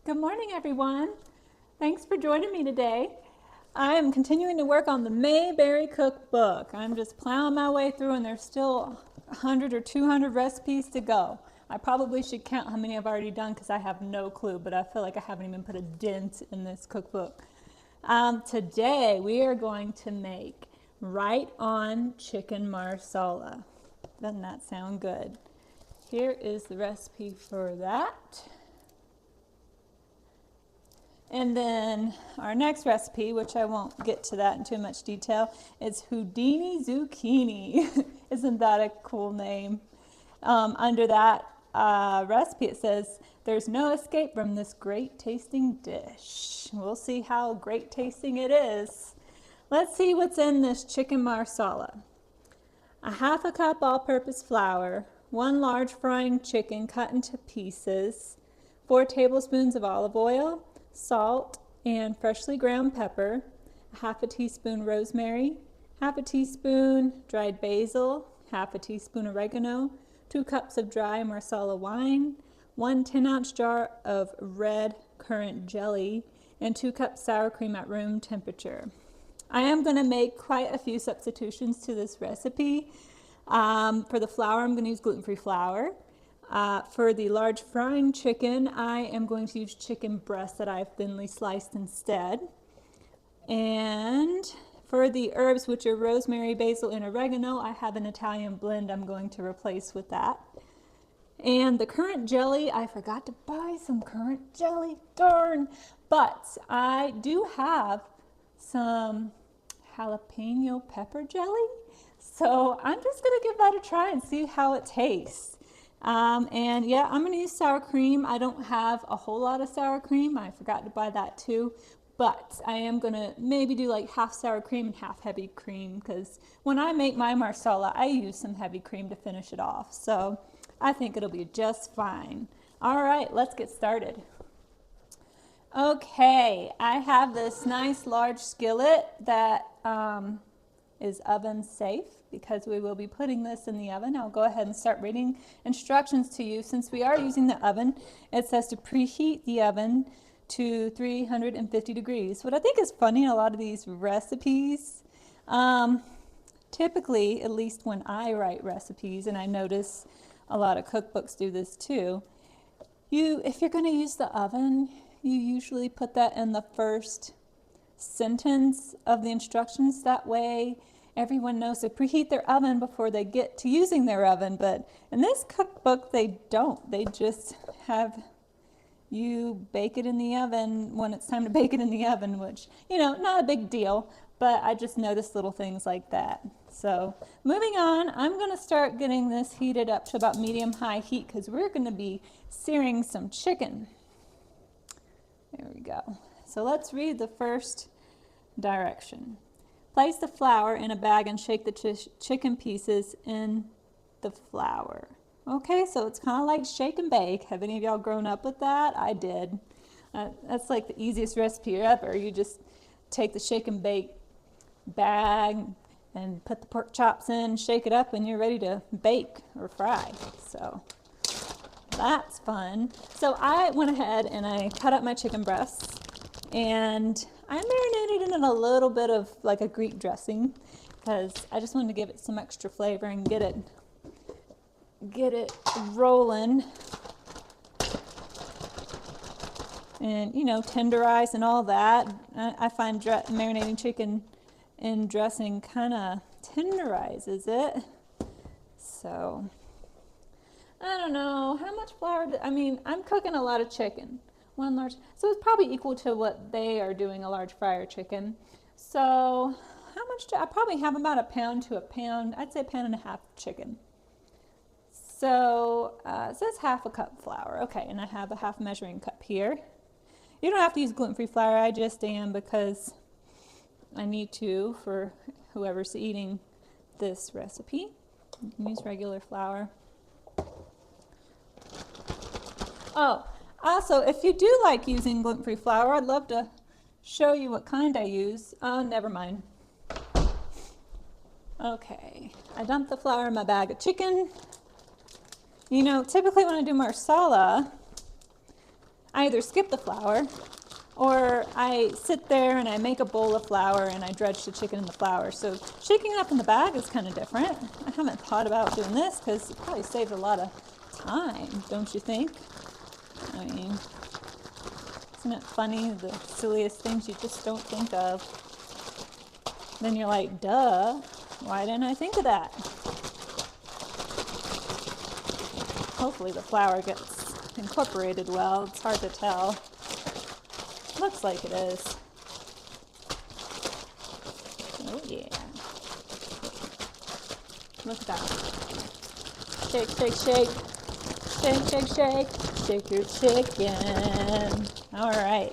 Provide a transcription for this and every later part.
Good morning, everyone. Thanks for joining me today. I am continuing to work on the Mayberry cookbook. I'm just plowing my way through and there's still 100 or 200 recipes to go. I probably should count how many I've already done because I have no clue, but I feel like I haven't even put a dent in this cookbook. Today we are going to make right on chicken marsala. Doesn't that sound good? Here is the recipe for that. And then our next recipe, which I won't get to that in too much detail, is Houdini zucchini. Isn't that a cool name? Under that recipe it says, there's no escape from this great tasting dish. We'll see how great tasting it is. Let's see what's in this chicken marsala. A half a cup all-purpose flour, 1 large frying chicken cut into pieces, 4 tablespoons of olive oil, salt and freshly ground pepper, a half a teaspoon rosemary, half a teaspoon dried basil, half a teaspoon oregano, 2 cups of dry Marsala wine, 1 10-ounce jar of red currant jelly, and 2 cups sour cream at room temperature. I am going to make quite a few substitutions to this recipe. For the flour, I'm going to use gluten-free flour. For the large frying chicken, I am going to use chicken breast that I've thinly sliced instead. And for the herbs, which are rosemary, basil, and oregano, I have an Italian blend I'm going to replace with that. And the currant jelly, I forgot to buy some currant jelly, darn! But I do have some jalapeno pepper jelly, so I'm just going to give that a try and see how it tastes. And yeah, I'm going to use sour cream. I don't have a whole lot of sour cream. I forgot to buy that too. But I am going to maybe do like half sour cream and half heavy cream, because when I make my marsala, I use some heavy cream to finish it off. So I think it'll be just fine. All right, let's get started. Okay, I have this nice large skillet that is oven safe because we will be putting this in the oven. I'll go ahead and start reading instructions to you. Since we are using the oven, it says to preheat the oven to 350 degrees. What I think is funny in a lot of these recipes, typically, at least when I write recipes, and I notice a lot of cookbooks do this too, if you're going to use the oven, you usually put that in the first sentence of the instructions. That way everyone knows to preheat their oven before they get to using their oven. But in this cookbook they don't. They just have you bake it in the oven when it's time to bake it in the oven, which, you know, not a big deal, but I just noticed little things like that. So moving on, I'm going to start getting this heated up to about medium-high heat because we're going to be searing some chicken. There we go. So let's read the first direction. Place the flour in a bag and shake the chicken pieces in the flour. Okay, so it's kind of like shake and bake. Have any of y'all grown up with that? I did. That's like the easiest recipe ever. You just take the shake and bake bag and put the pork chops in, shake it up, and you're ready to bake or fry. So that's fun. So I went ahead and I cut up my chicken breasts and I marinated it in a little bit of like a Greek dressing because I just wanted to give it some extra flavor and get it rolling and, you know, tenderize and all that. I find marinating chicken in dressing kind of tenderizes it. So I don't know how much flour. I mean, I'm cooking a lot of chicken. 1 large, so it's probably equal to what they are doing, a large fryer chicken. So how much I probably have about 1 pound to 1 pound. I'd say 1.5 pounds chicken. So it says half a cup flour. Okay, and I have a half measuring cup here. You don't have to use gluten-free flour. I just am because I need to for whoever's eating this recipe. You can use regular flour. Oh, also, if you do like using gluten-free flour, I'd love to show you what kind I use. Oh, never mind. Okay, I dumped the flour in my bag of chicken. You know, typically when I do marsala, I either skip the flour or I sit there and I make a bowl of flour and I dredge the chicken in the flour. So shaking it up in the bag is kind of different. I haven't thought about doing this because it probably saves a lot of time, don't you think? I mean, isn't it funny, the silliest things you just don't think of? Then you're like, duh, why didn't I think of that? Hopefully the flour gets incorporated well. It's hard to tell. Looks like it is. Oh yeah. Look at that. Shake, shake, shake. Shake, shake, shake. Shake your chicken. All right.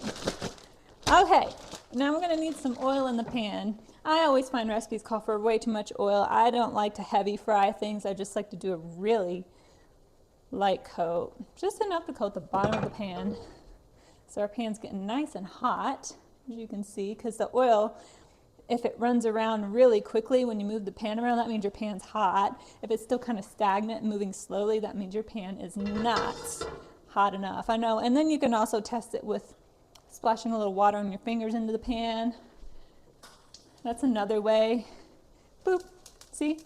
Okay, now I'm gonna need some oil in the pan. I always find recipes call for way too much oil. I don't like to heavy fry things. I just like to do a really light coat. Just enough to coat the bottom of the pan. So our pan's getting nice and hot, as you can see, because the oil, if it runs around really quickly when you move the pan around, that means your pan's hot. If it's still kind of stagnant and moving slowly, that means your pan is not hot enough. I know, and then you can also test it with splashing a little water on your fingers into the pan. That's another way. Boop, see?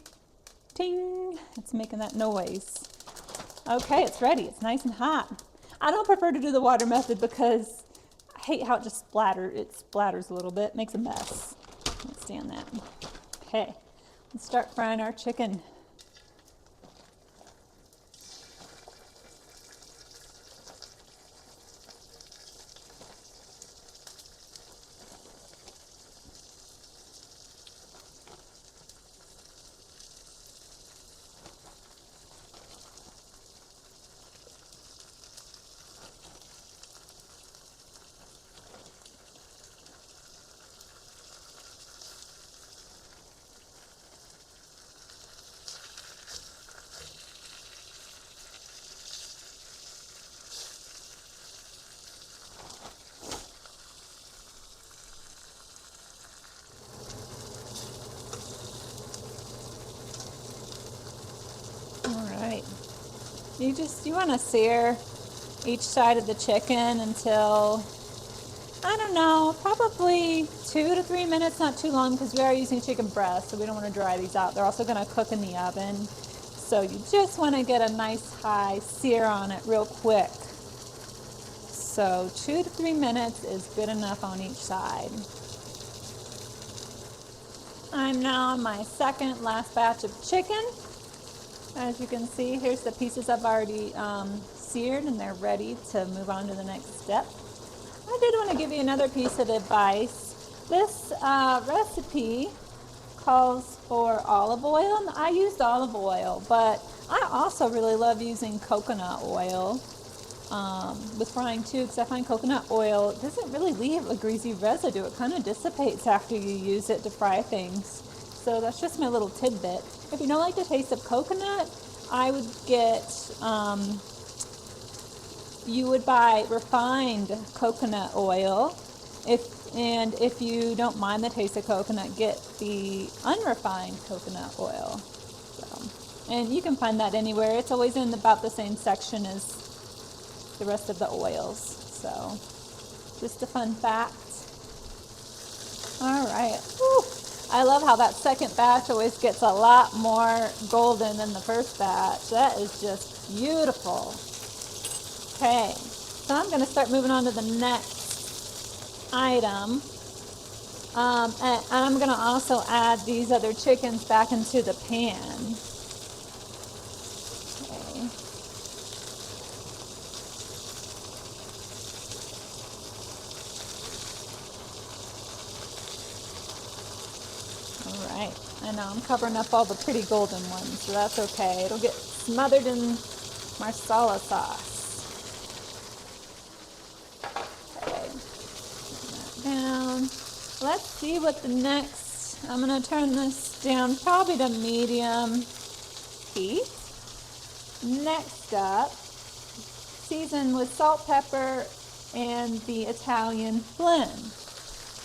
Ting, it's making that noise. Okay, it's ready, it's nice and hot. I don't prefer to do the water method because I hate how it just splatters a little bit, makes a mess. Can't stand that. Okay, let's start frying our chicken. You want to sear each side of the chicken until, I don't know, probably 2 to 3 minutes, not too long, because we are using chicken breast, so we don't want to dry these out. They're also going to cook in the oven, so you just want to get a nice high sear on it real quick. So 2 to 3 minutes is good enough on each side. I'm now on my second last batch of chicken. As you can see, here's the pieces I've already seared, and they're ready to move on to the next step. I did want to give you another piece of advice. This recipe calls for olive oil. I used olive oil, but I also really love using coconut oil with frying too, because I find coconut oil doesn't really leave a greasy residue. It kind of dissipates after you use it to fry things. So that's just my little tidbit. If you don't like the taste of coconut, I would get, you would buy refined coconut oil. If you don't mind the taste of coconut, get the unrefined coconut oil. So, and you can find that anywhere. It's always in about the same section as the rest of the oils. So, just a fun fact. All right. Woo. I love how that second batch always gets a lot more golden than the first batch. That is just beautiful. Okay, so I'm going to start moving on to the next item. And I'm going to also add these other chickens back into the pan. Okay. All right, I know I'm covering up all the pretty golden ones, so that's okay. It'll get smothered in Marsala sauce. Okay, put that down. Let's see what the next, I'm going to turn this down probably to medium heat. Next up, season with salt, pepper, and the Italian blend.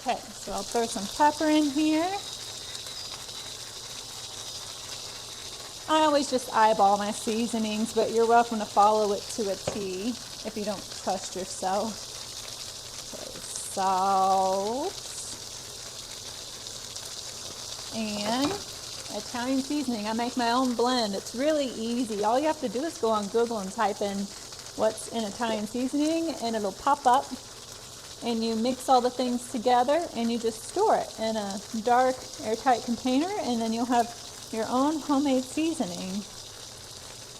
Okay, so I'll throw some pepper in here. I always just eyeball my seasonings, but you're welcome to follow it to a T. if you don't trust yourself. Okay, salt and Italian seasoning. I make my own blend. It's really easy. All you have to do is go on Google and type in what's in Italian seasoning and it'll pop up, and you mix all the things together and you just store it in a dark airtight container, and then you'll have your own homemade seasoning.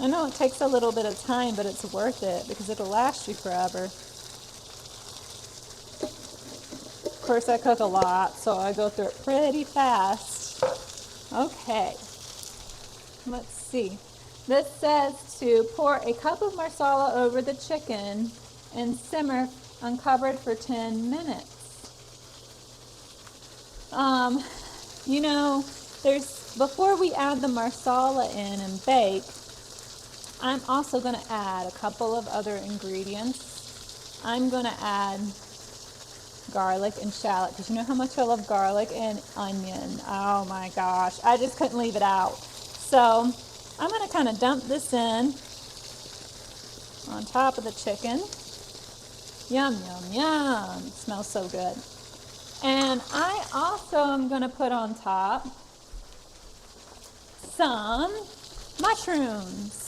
I know it takes a little bit of time, but it's worth it because it'll last you forever. Of course, I cook a lot, so I go through it pretty fast. Okay, let's see. This says to pour a cup of Marsala over the chicken and simmer uncovered for 10 minutes. You know, before we add the Marsala in and bake, I'm also going to add a couple of other ingredients. I'm going to add garlic and shallot, because you know how much I love garlic and onion. Oh my gosh, I just couldn't leave it out. So I'm going to kind of dump this in on top of the chicken. Yum, yum, yum. It smells so good. And I also am going to put on top some mushrooms.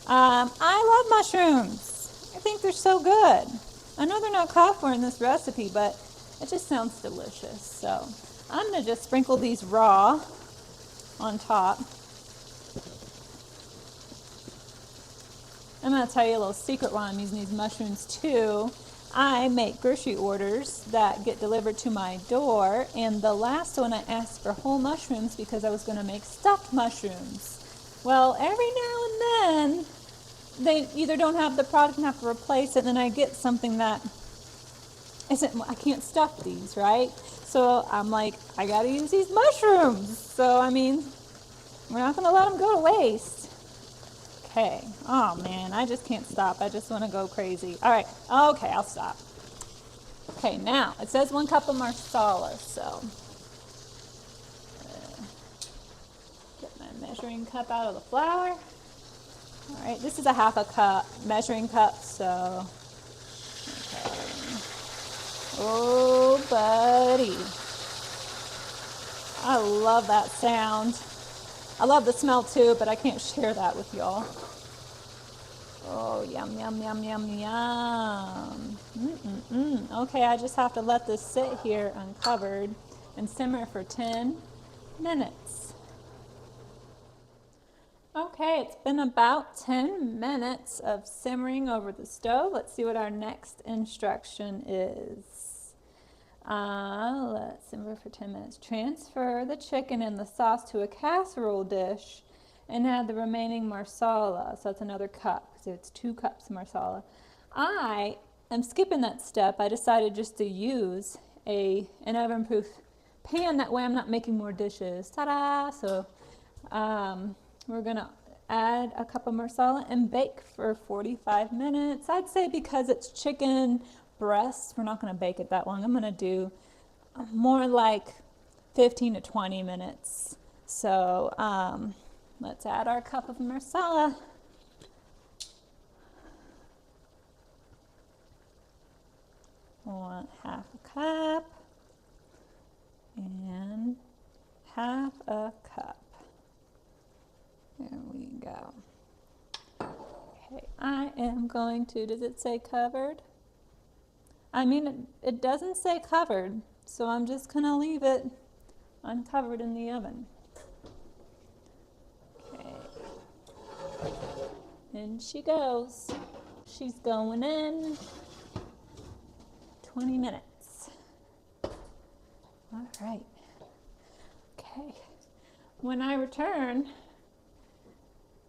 I love mushrooms. I think they're so good. I know they're not called for in this recipe, but it just sounds delicious. So I'm going to just sprinkle these raw on top. I'm going to tell you a little secret while I'm using these mushrooms too. I make grocery orders that get delivered to my door, and the last one I asked for whole mushrooms because I was going to make stuffed mushrooms. Well, every now and then they either don't have the product and have to replace it, and then I get something that I can't stuff these, right? So I'm like, I gotta use these mushrooms. So I mean, we're not gonna let them go to waste. Okay, oh man, I just can't stop. I just wanna go crazy. All right, okay, I'll stop. Okay, now, it says 1 cup of Marsala, so get my measuring cup out of the flour. All right, this is a 1/2 cup measuring cup, so, okay. Oh, buddy. I love that sound. I love the smell too, but I can't share that with y'all. Oh, yum, yum, yum, yum, yum. Okay, I just have to let this sit here uncovered and simmer for 10 minutes. Okay, it's been about 10 minutes of simmering over the stove. Let's see what our next instruction is. Let's simmer for 10 minutes. Transfer the chicken and the sauce to a casserole dish and add the remaining Marsala. So that's another cup, so it's 2 cups Marsala. I am skipping that step. I decided just to use an oven-proof pan. That way I'm not making more dishes. Ta-da! So we're going to add a cup of Marsala and bake for 45 minutes. I'd say because it's chicken breasts, we're not going to bake it that long. I'm going to do more like 15 to 20 minutes. So let's add our cup of Marsala. I want 1/2 cup and 1/2 cup. There we go. Okay, I am going to, does it say covered? I mean, it doesn't say covered, so I'm just going to leave it uncovered in the oven. Okay. In she goes. She's going in 20 minutes. All right. Okay. When I return,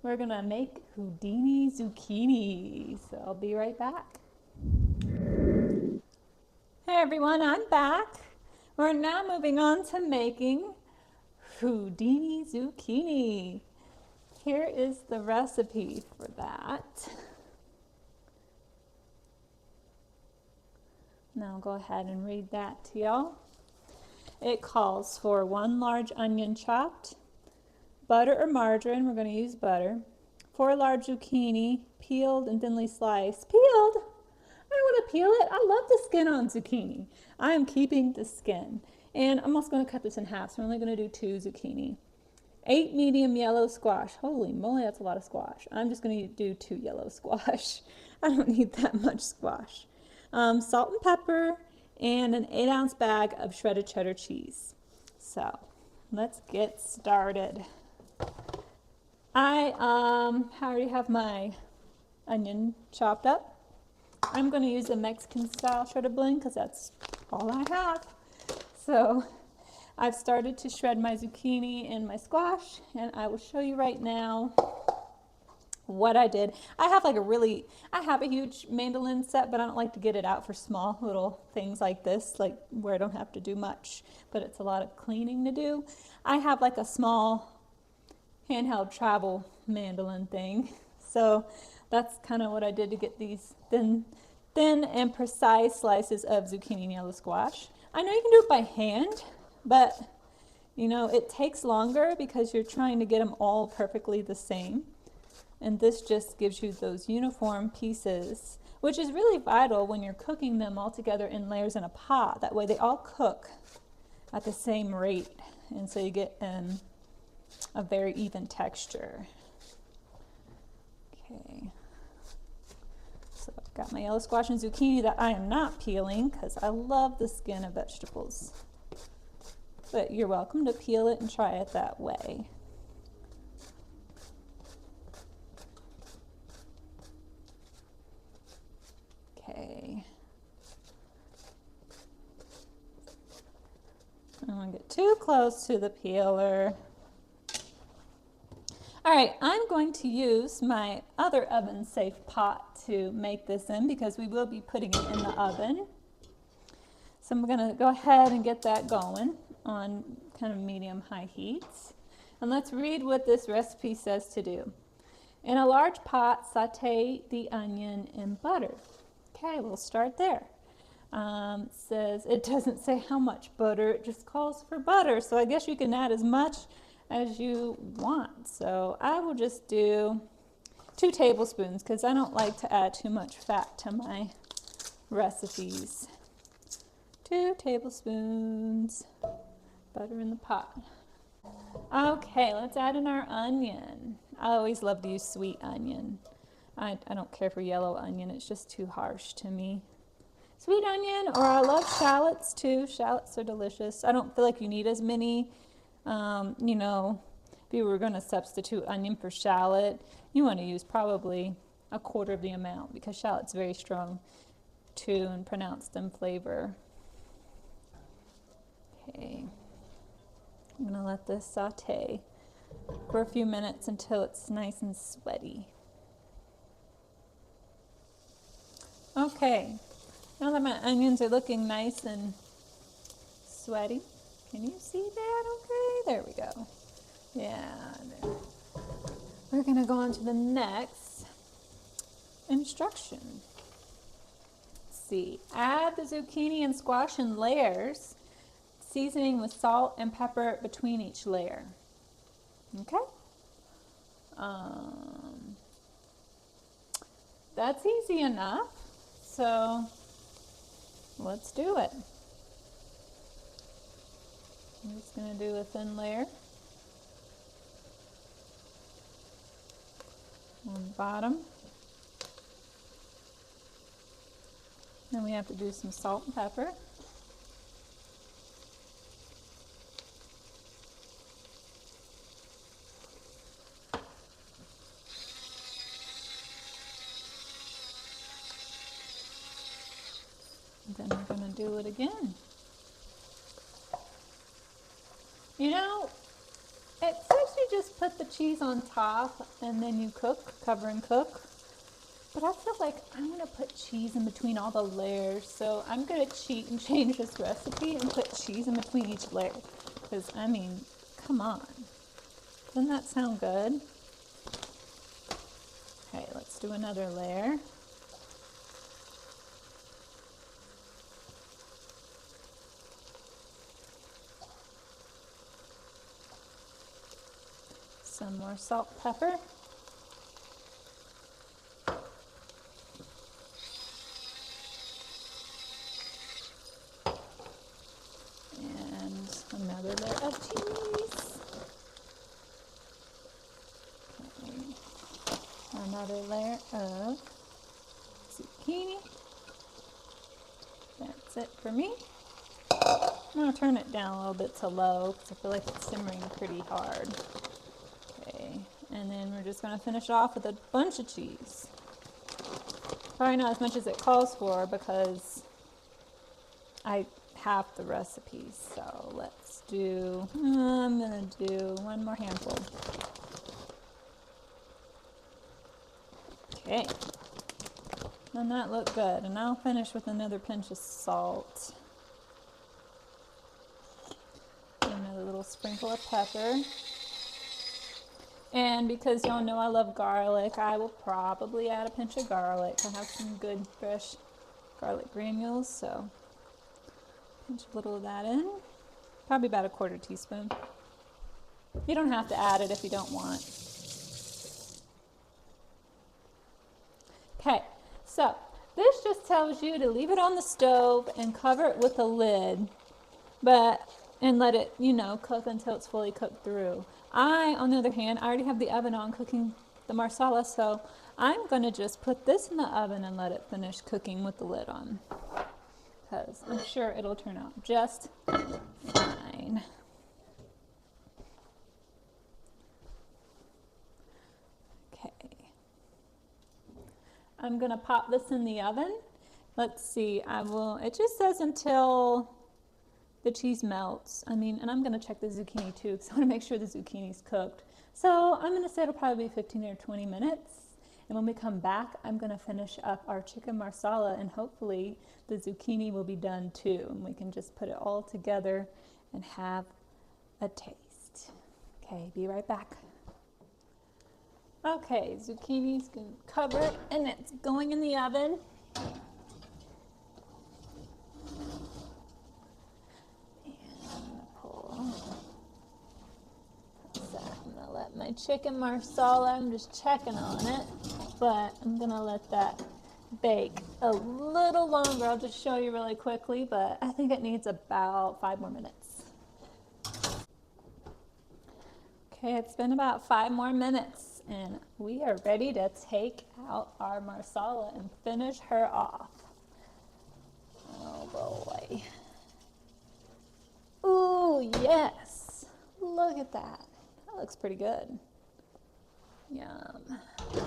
we're going to make Houdini zucchini. So I'll be right back. Hey everyone, I'm back. We're now moving on to making Houdini zucchini. Here is the recipe for that. Now I'll go ahead and read that to y'all. It calls for 1 large onion chopped, butter or margarine, we're going to use butter, 4 large zucchini, peeled and thinly sliced. Peeled? peel it. I love the skin on zucchini. I am keeping the skin. And I'm also going to cut this in half, so I'm only going to do 2 zucchini. 8 medium yellow squash. Holy moly, that's a lot of squash. I'm just going to do 2 yellow squash. I don't need that much squash. Salt and pepper, and an 8-ounce bag of shredded cheddar cheese. So let's get started. I already have my onion chopped up. I'm going to use a Mexican style shredder blend because that's all I have. So I've started to shred my zucchini and my squash, and I will show you right now what I did. I have a huge mandolin set, but I don't like to get it out for small little things like this, like where I don't have to do much, but it's a lot of cleaning to do. I have like a small handheld travel mandolin thing. So that's kind of what I did to get these thin and precise slices of zucchini and yellow squash. I know you can do it by hand, but you know, it takes longer because you're trying to get them all perfectly the same. And this just gives you those uniform pieces, which is really vital when you're cooking them all together in layers in a pot. That way they all cook at the same rate. And so you get a very even texture. Okay. So I've got my yellow squash and zucchini that I am not peeling because I love the skin of vegetables. But you're welcome to peel it and try it that way. Okay. I don't want to get too close to the peeler. All right, I'm going to use my other oven-safe pot to make this in because we will be putting it in the oven. So I'm going to go ahead and get that going on kind of medium-high heats. And let's read what this recipe says to do. In a large pot, saute the onion in butter. Okay, we'll start there. It doesn't say how much butter, it just calls for butter. So I guess you can add as much as you want. So I will just do 2 tablespoons because I don't like to add too much fat to my recipes. 2 tablespoons butter in the pot. Okay, let's add in our onion. I always love to use sweet onion. I don't care for yellow onion, it's just too harsh to me. Sweet onion, or I love shallots too. Shallots are delicious. I don't feel like you need as many. You know, if you were going to substitute onion for shallot, you want to use probably 1/4 of the amount because shallot's very strong too and pronounced in flavor. Okay, I'm going to let this saute for a few minutes until it's nice and sweaty. Okay, now that my onions are looking nice and sweaty, can you see that okay? There we go. Yeah, there. We're going to go on to the next instruction. Let's see, add the zucchini and squash in layers, seasoning with salt and pepper between each layer. Okay? That's easy enough. So let's do it. I'm just going to do a thin layer on the bottom. Then we have to do some salt and pepper. Then we're going to do it again. You know, it says you just put the cheese on top and then you cook, cover and cook. But I feel like I'm going to put cheese in between all the layers. So I'm going to cheat and change this recipe and put cheese in between each layer. Because, I mean, come on. Doesn't that sound good? Okay, let's do another layer. Some more salt, pepper. another layer of zucchini. That's it for me. I'm going to turn it down a little bit to low because I feel like it's simmering pretty hard. Okay, and then we're just going to finish off with a bunch of cheese. Probably not as much as it calls for because I have the recipe. So let's do, I'm going to do one more handful. Okay, doesn't that look good? And I'll finish with another pinch of salt. Another little sprinkle of pepper. And because y'all know I love garlic, I will probably add a pinch of garlic. I have some good fresh garlic granules, so pinch a little of that in. Probably about a 1/4 teaspoon. You don't have to add it if you don't want. Okay, so this just tells you to leave it on the stove and cover it with a lid, and let it, cook until it's fully cooked through. On the other hand, I already have the oven on cooking the Marsala, so I'm going to just put this in the oven and let it finish cooking with the lid on, because I'm sure it'll turn out just fine. Okay. I'm going to pop this in the oven. Let's see, it just says until the cheese melts. And I'm going to check the zucchini too because I want to make sure the zucchini's cooked. So I'm going to say it'll probably be 15 or 20 minutes. And when we come back, I'm going to finish up our chicken marsala and hopefully the zucchini will be done too. And we can just put it all together and have a taste. Okay, be right back. Okay, zucchini's covered and it's going in the oven. My chicken marsala, I'm just checking on it, but I'm gonna let that bake a little longer. I'll just show you really quickly, but I think it needs about 5 more minutes. Okay, it's been about 5 more minutes and we are ready to take out our marsala and finish her off. Oh boy. Ooh, yes. Look at that. That looks pretty good. Yum.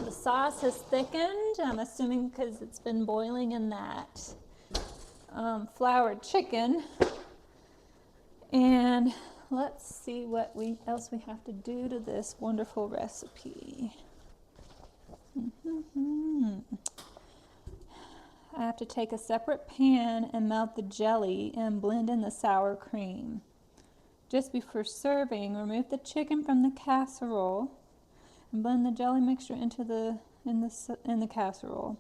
The sauce has thickened, I'm assuming because it's been boiling in that floured chicken. And let's see what else we have to do to this wonderful recipe. I have to take a separate pan and melt the jelly and blend in the sour cream. Just before serving, remove the chicken from the casserole and blend the jelly mixture into in the casserole.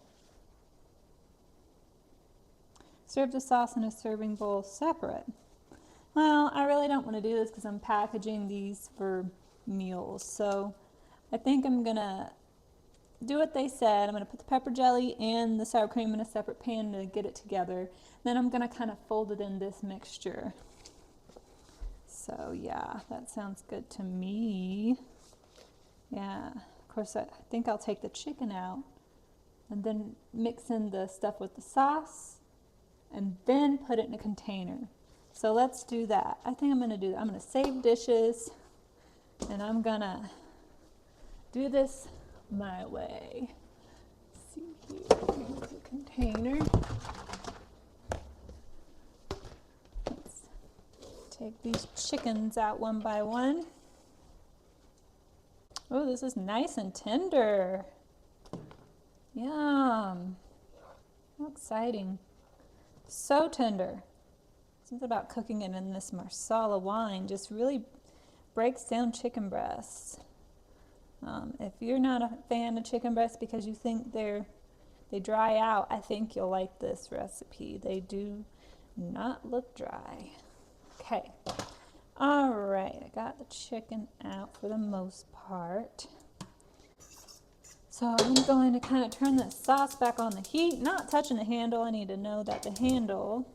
Serve the sauce in a serving bowl separate. Well, I really don't want to do this because I'm packaging these for meals, so I think I'm gonna do what they said. I'm gonna put the pepper jelly and the sour cream in a separate pan to get it together. Then I'm gonna kind of fold it in this mixture. So yeah, that sounds good to me. Yeah, of course I think I'll take the chicken out and then mix in the stuff with the sauce and then put it in a container. So let's do that. I think I'm going to do that. I'm going to save dishes and I'm going to do this my way. Let's see here, here's a container. Let's take these chickens out one by one. Oh, this is nice and tender. Yum. How exciting. So tender. Something about cooking it in this Marsala wine just really breaks down chicken breasts. If you're not a fan of chicken breasts because you think they dry out, I think you'll like this recipe. They do not look dry. Okay. All right, I got the chicken out for the most part. So I'm going to kind of turn the sauce back on the heat, not touching the handle. I need to know that the handle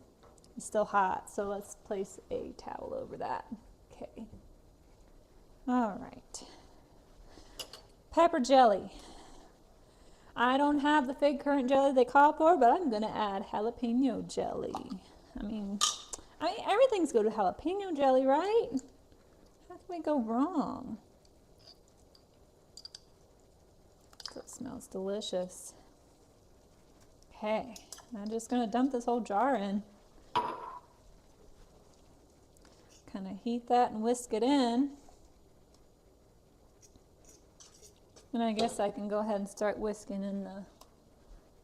is still hot. So let's place a towel over that. Okay. All right. Pepper jelly. I don't have the fig currant jelly they call for, but I'm gonna add jalapeno jelly. I mean, everything's good with jalapeno jelly, right? How can we go wrong? That smells delicious. Okay, I'm just gonna dump this whole jar in. Kind of heat that and whisk it in. And I guess I can go ahead and start whisking in the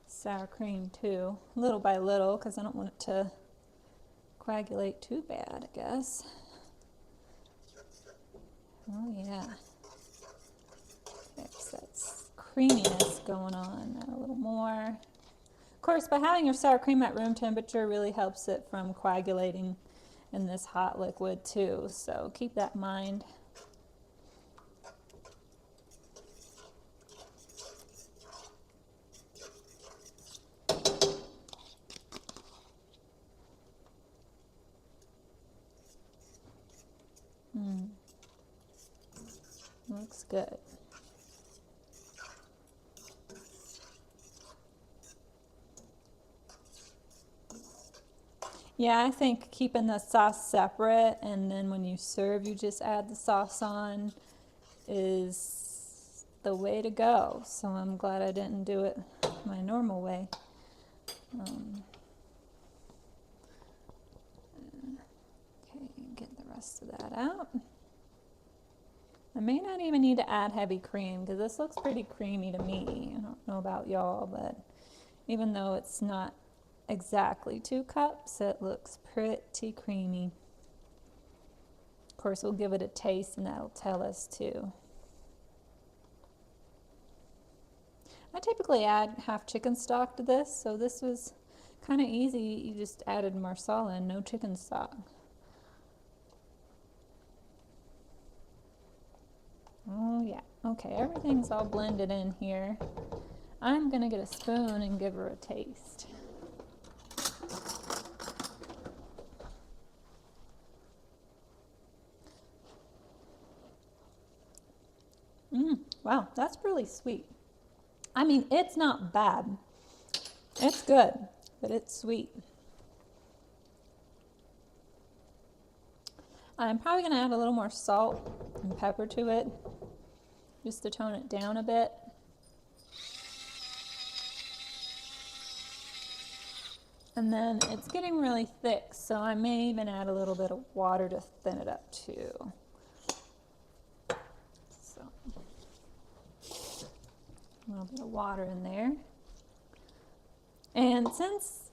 sour cream too, little by little, because I don't want it to coagulate too bad, I guess. Oh yeah. There's that creaminess going on. Add a little more. Of course, by having your sour cream at room temperature really helps it from coagulating in this hot liquid too, so keep that in mind. Looks good. Yeah, I think keeping the sauce separate and then when you serve you just add the sauce on is the way to go. So I'm glad I didn't do it my normal way. Okay, get the rest of that out. I may not even need to add heavy cream because this looks pretty creamy to me. I don't know about y'all, but even though it's not exactly 2 cups, it looks pretty creamy. Of course, we'll give it a taste and that'll tell us too. I typically add half chicken stock to this, so this was kind of easy. You just added Marsala and no chicken stock. Oh yeah, okay, everything's all blended in here. I'm gonna get a spoon and give her a taste. Wow, that's really sweet. I mean, it's not bad. It's good, but it's sweet. I'm probably gonna add a little more salt and pepper to it, just to tone it down a bit. And then it's getting really thick, so I may even add a little bit of water to thin it up too. So, a little bit of water in there. And since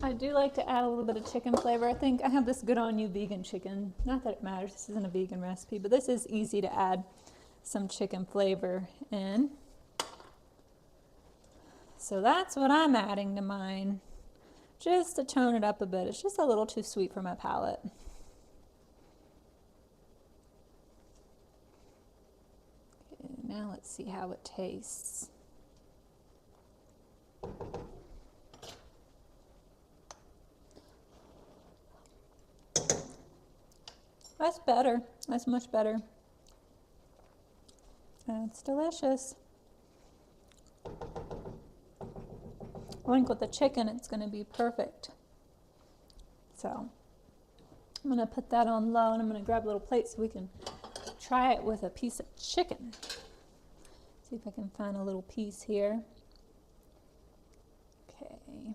I do like to add a little bit of chicken flavor, I think I have this Good On You vegan chicken. Not that it matters, this isn't a vegan recipe, but this is easy to add some chicken flavor in. So that's what I'm adding to mine, just to tone it up a bit. It's just a little too sweet for my palate. Okay, now let's see how it tastes. That's better. That's much better. It's delicious. I think with the chicken, it's going to be perfect. So I'm going to put that on low, and I'm going to grab a little plate so we can try it with a piece of chicken. See if I can find a little piece here. Okay.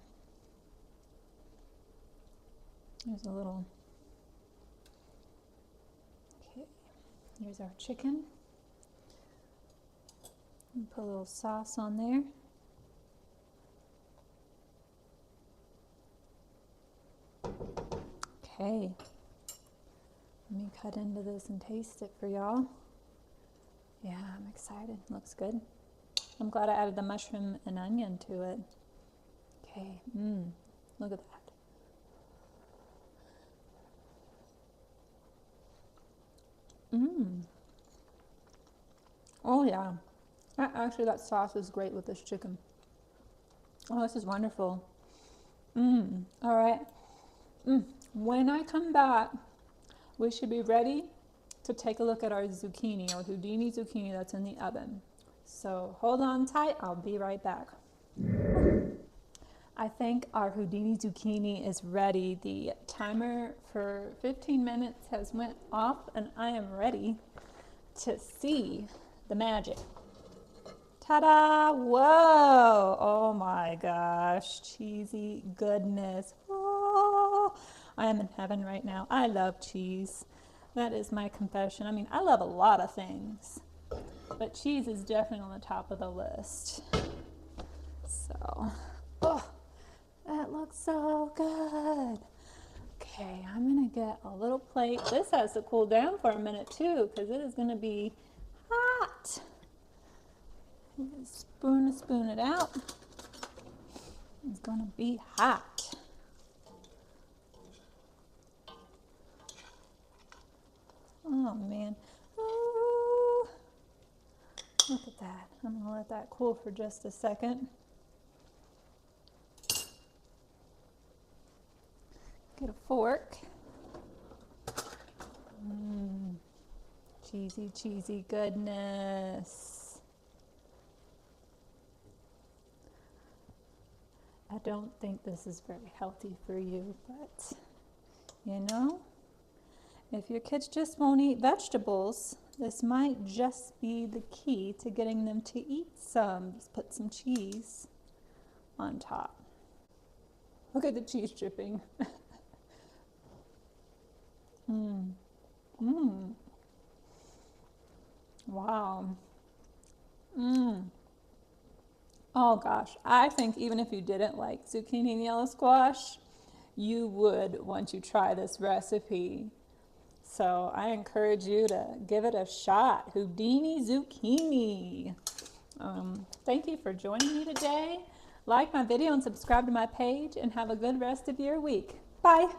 There's a little. Okay. Here's our chicken. And put a little sauce on there. Okay, let me cut into this and taste it for y'all. Yeah, I'm excited. Looks good. I'm glad I added the mushroom and onion to it. Okay, look at that. Oh yeah, actually that sauce is great with this chicken. Oh, this is wonderful. All right. When I come back, we should be ready to take a look at our zucchini, or Houdini zucchini that's in the oven. So hold on tight, I'll be right back. I think our Houdini zucchini is ready. The timer for 15 minutes has went off and I am ready to see the magic. Ta-da! Whoa! Oh my gosh, cheesy goodness. Oh, I am in heaven right now. I love cheese. That is my confession. I mean, I love a lot of things, but cheese is definitely on the top of the list. So, oh, that looks so good. Okay, I'm gonna get a little plate. This has to cool down for a minute too, because it is gonna be hot. Spoon it out. It's gonna be hot. Oh man. Ooh. Look at that. I'm gonna let that cool for just a second. Get a fork. Cheesy, cheesy goodness. I don't think this is very healthy for you, but you know, if your kids just won't eat vegetables, this might just be the key to getting them to eat some. Just put some cheese on top. Look at the cheese dripping. Wow. Oh gosh, I think even if you didn't like zucchini and yellow squash, you would once you try this recipe. So I encourage you to give it a shot. Houdini zucchini. Thank you for joining me today. Like my video and subscribe to my page and have a good rest of your week. Bye.